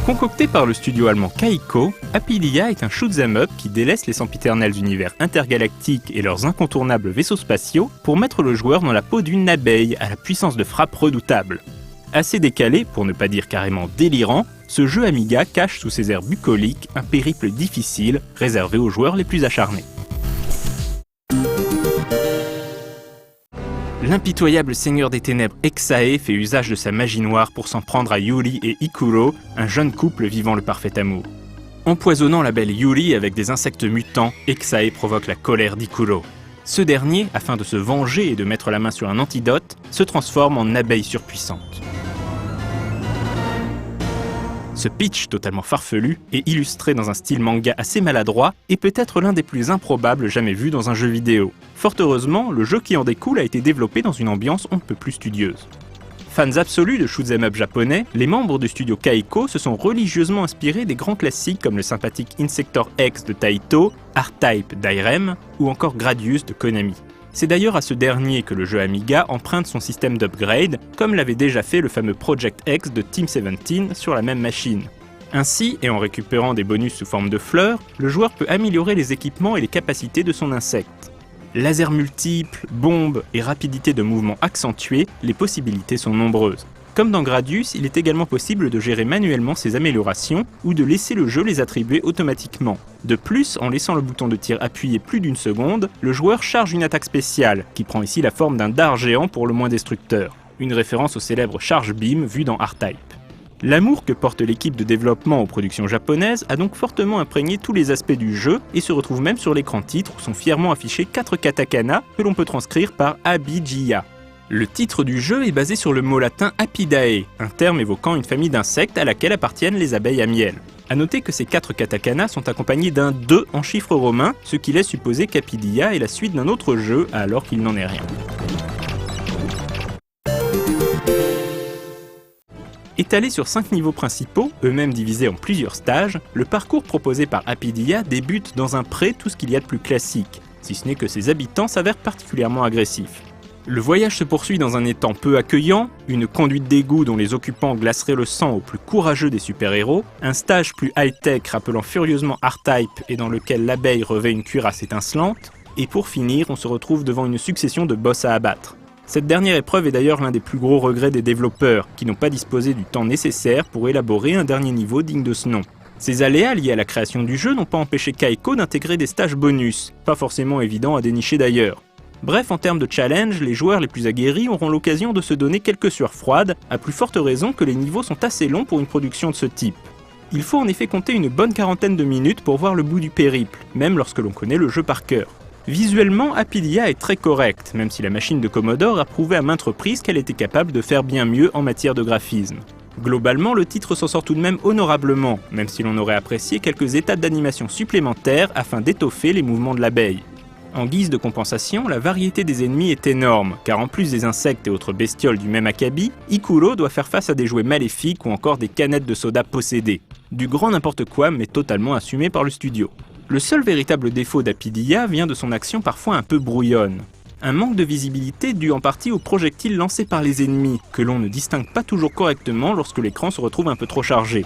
Concocté par le studio allemand Kaiko, Apidya est un shoot'em up qui délaisse les sempiternels univers intergalactiques et leurs incontournables vaisseaux spatiaux pour mettre le joueur dans la peau d'une abeille à la puissance de frappe redoutable. Assez décalé, pour ne pas dire carrément délirant, ce jeu Amiga cache sous ses airs bucoliques un périple difficile réservé aux joueurs les plus acharnés. L'impitoyable seigneur des ténèbres Exae fait usage de sa magie noire pour s'en prendre à Yuri et Ikuro, un jeune couple vivant le parfait amour. Empoisonnant la belle Yuri avec des insectes mutants, Exae provoque la colère d'Ikuro. Ce dernier, afin de se venger et de mettre la main sur un antidote, se transforme en abeille surpuissante. Ce pitch totalement farfelu est illustré dans un style manga assez maladroit et peut-être l'un des plus improbables jamais vus dans un jeu vidéo. Fort heureusement, le jeu qui en découle a été développé dans une ambiance on ne peut plus studieuse. Fans absolus de shoot'em up japonais, les membres du studio Kaiko se sont religieusement inspirés des grands classiques comme le sympathique Insector X de Taito, R-Type d'Irem ou encore Gradius de Konami. C'est d'ailleurs à ce dernier que le jeu Amiga emprunte son système d'upgrade, comme l'avait déjà fait le fameux Project X de Team 17 sur la même machine. Ainsi, et en récupérant des bonus sous forme de fleurs, le joueur peut améliorer les équipements et les capacités de son insecte. Lasers multiples, bombes et rapidité de mouvement accentuée, les possibilités sont nombreuses. Comme dans Gradius, il est également possible de gérer manuellement ces améliorations ou de laisser le jeu les attribuer automatiquement. De plus, en laissant le bouton de tir appuyé plus d'une seconde, le joueur charge une attaque spéciale, qui prend ici la forme d'un dard géant pour le moins destructeur. Une référence au célèbre Charge Beam vu dans R-Type. L'amour que porte l'équipe de développement aux productions japonaises a donc fortement imprégné tous les aspects du jeu et se retrouve même sur l'écran titre où sont fièrement affichés 4 katakana que l'on peut transcrire par Abijia. Le titre du jeu est basé sur le mot latin Apidae, un terme évoquant une famille d'insectes à laquelle appartiennent les abeilles à miel. A noter que ces 4 katakana sont accompagnés d'un 2 en chiffres romains, ce qui laisse supposer qu'Apidya est la suite d'un autre jeu alors qu'il n'en est rien. Étalé sur 5 niveaux principaux, eux-mêmes divisés en plusieurs stages, le parcours proposé par Apidya débute dans un pré tout ce qu'il y a de plus classique, si ce n'est que ses habitants s'avèrent particulièrement agressifs. Le voyage se poursuit dans un étang peu accueillant, une conduite d'égout dont les occupants glaceraient le sang aux plus courageux des super-héros, un stage plus high-tech rappelant furieusement R-Type et dans lequel l'abeille revêt une cuirasse étincelante, et pour finir, on se retrouve devant une succession de boss à abattre. Cette dernière épreuve est d'ailleurs l'un des plus gros regrets des développeurs, qui n'ont pas disposé du temps nécessaire pour élaborer un dernier niveau digne de ce nom. Ces aléas liés à la création du jeu n'ont pas empêché Kaiko d'intégrer des stages bonus, pas forcément évidents à dénicher d'ailleurs. Bref, en termes de challenge, les joueurs les plus aguerris auront l'occasion de se donner quelques sueurs froides, à plus forte raison que les niveaux sont assez longs pour une production de ce type. Il faut en effet compter une bonne quarantaine de minutes pour voir le bout du périple, même lorsque l'on connaît le jeu par cœur. Visuellement, Apidya est très correcte, même si la machine de Commodore a prouvé à maintes reprises qu'elle était capable de faire bien mieux en matière de graphisme. Globalement, le titre s'en sort tout de même honorablement, même si l'on aurait apprécié quelques étapes d'animation supplémentaires afin d'étoffer les mouvements de l'abeille. En guise de compensation, la variété des ennemis est énorme, car en plus des insectes et autres bestioles du même acabit, Ikuro doit faire face à des jouets maléfiques ou encore des canettes de soda possédées. Du grand n'importe quoi, mais totalement assumé par le studio. Le seul véritable défaut d'Apidya vient de son action parfois un peu brouillonne. Un manque de visibilité dû en partie aux projectiles lancés par les ennemis, que l'on ne distingue pas toujours correctement lorsque l'écran se retrouve un peu trop chargé.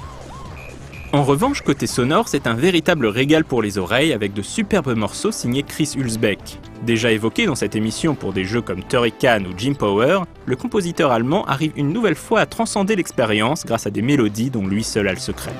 En revanche, côté sonore, c'est un véritable régal pour les oreilles avec de superbes morceaux signés Chris Hulsbeck. Déjà évoqué dans cette émission pour des jeux comme Turrican ou Jim Power, le compositeur allemand arrive une nouvelle fois à transcender l'expérience grâce à des mélodies dont lui seul a le secret.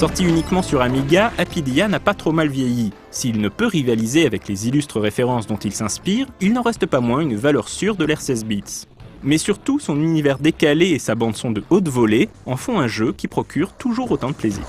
Sorti uniquement sur Amiga, Apidya n'a pas trop mal vieilli. S'il ne peut rivaliser avec les illustres références dont il s'inspire, il n'en reste pas moins une valeur sûre de l'ère 16 bits. Mais surtout, son univers décalé et sa bande-son de haute volée en font un jeu qui procure toujours autant de plaisir.